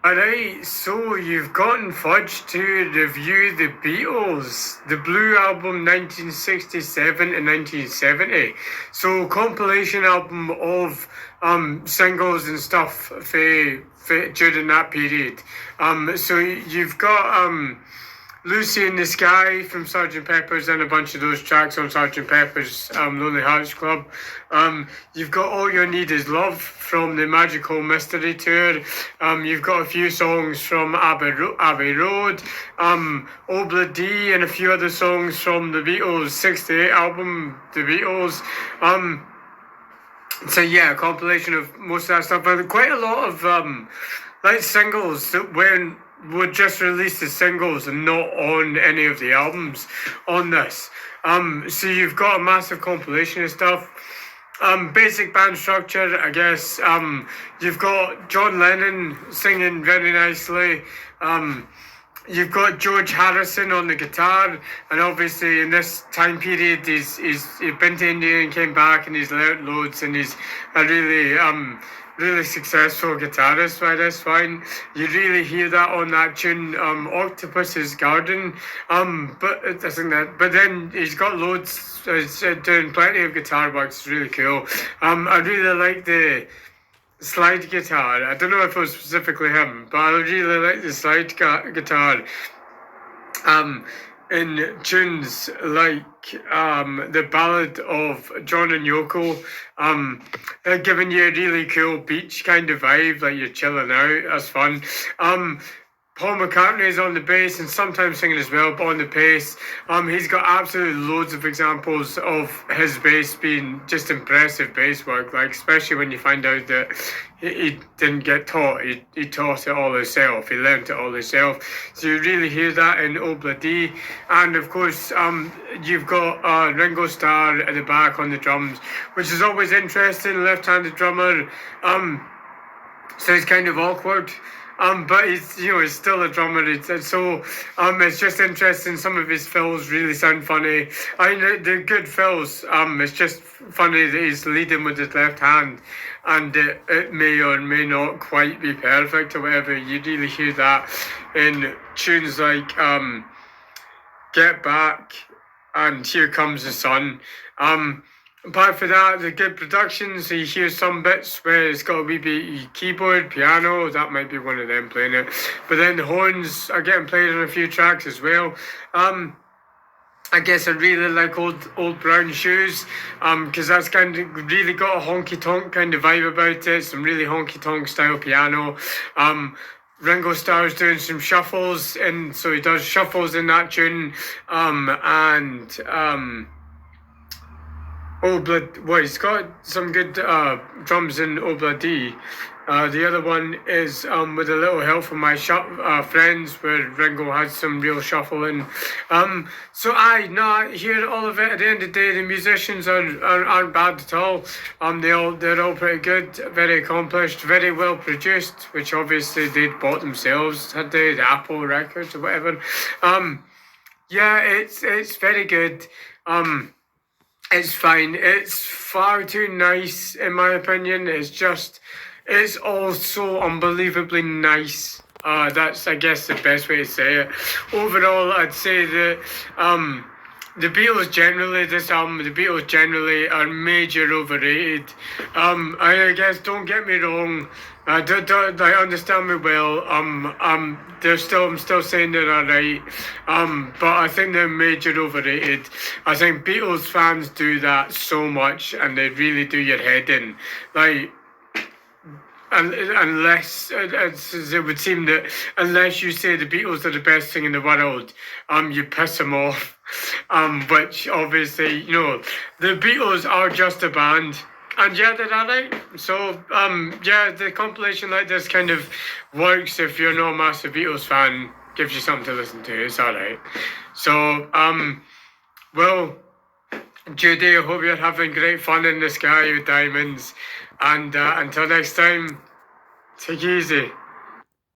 Alright, so you've gotten Fudge to review the Beatles, the Blue Album 1967 and 1970. So compilation album of singles and stuff during that period. So you've got Lucy in the Sky from Sergeant Pepper's and a bunch of those tracks on Sergeant Pepper's Lonely Hearts Club. You've got All You Need Is Love from the Magical Mystery Tour. You've got a few songs from Abbey Road, Obla D, and a few other songs from the Beatles' 68 album, The Beatles. So yeah, a compilation of most of that stuff, but quite a lot of like singles that were just released as singles and not on any of the albums on this. So you've got a massive compilation of stuff. Basic band structure, I guess. You've got John Lennon singing very nicely. You've got George Harrison on the guitar, and obviously in this time period, he's been to India and came back, and he's learnt loads, and he's a really successful guitarist by this point. You really hear that on that tune, Octopus's Garden. But I think that. But then he's got loads. He's doing plenty of guitar work. It's really cool. I really like the slide guitar. I don't know if it was specifically him, but I really like the slide guitar. In tunes like the Ballad of John and Yoko, giving you a really cool beach kind of vibe, like you're chilling out. That's fun. Paul McCartney is on the bass and sometimes singing as well, but on the bass, he's got absolutely loads of examples of his bass being just impressive bass work, like especially when you find out that he didn't get taught, he taught it all himself, he learned it all himself. So you really hear that in Obla D. And of course, you've got Ringo Starr at the back on the drums, which is always interesting, left-handed drummer, so it's kind of awkward. But he's still a drummer. It's just interesting. Some of his fills really sound funny. I mean, they're good fills. It's just funny that he's leading with his left hand, and it may or may not quite be perfect or whatever. You really hear that in tunes like Get Back and Here Comes the Sun. Apart from that, the good productions, you hear some bits where it's got a wee bit keyboard, piano, that might be one of them playing it. But then the horns are getting played on a few tracks as well. I guess I really like old Brown Shoes, because that's kind of really got a honky-tonk kind of vibe about it, some really honky-tonk style piano. Ringo Starr's doing some shuffles, and so he does shuffles in that tune, he's got some good drums in Obla D. The other one is with a little help from my friends, where Ringo has some real shuffling. I hear all of it. At the end of the day, the musicians aren't bad at all. They're all pretty good, very accomplished, very well produced, which obviously they'd bought themselves, had they, the Apple Records or whatever. It's very good. It's fine. It's far too nice, in my opinion. It's all so unbelievably nice. That's, I guess, the best way to say it. Overall, I'd say that the Beatles generally are major overrated. I guess, don't get me wrong. Don't understand me well. I'm still saying they're alright. But I think they're major overrated. I think Beatles fans do that so much, and they really do your head in. Like, unless it would seem that unless you say the Beatles are the best thing in the world, you piss them off. Which obviously, the Beatles are just a band. And yeah, they're alright. So, the compilation like this kind of works if you're not a massive Beatles fan, gives you something to listen to. It's alright. So, well, Judy, I hope you're having great fun in the sky with diamonds. And until next time, take it easy.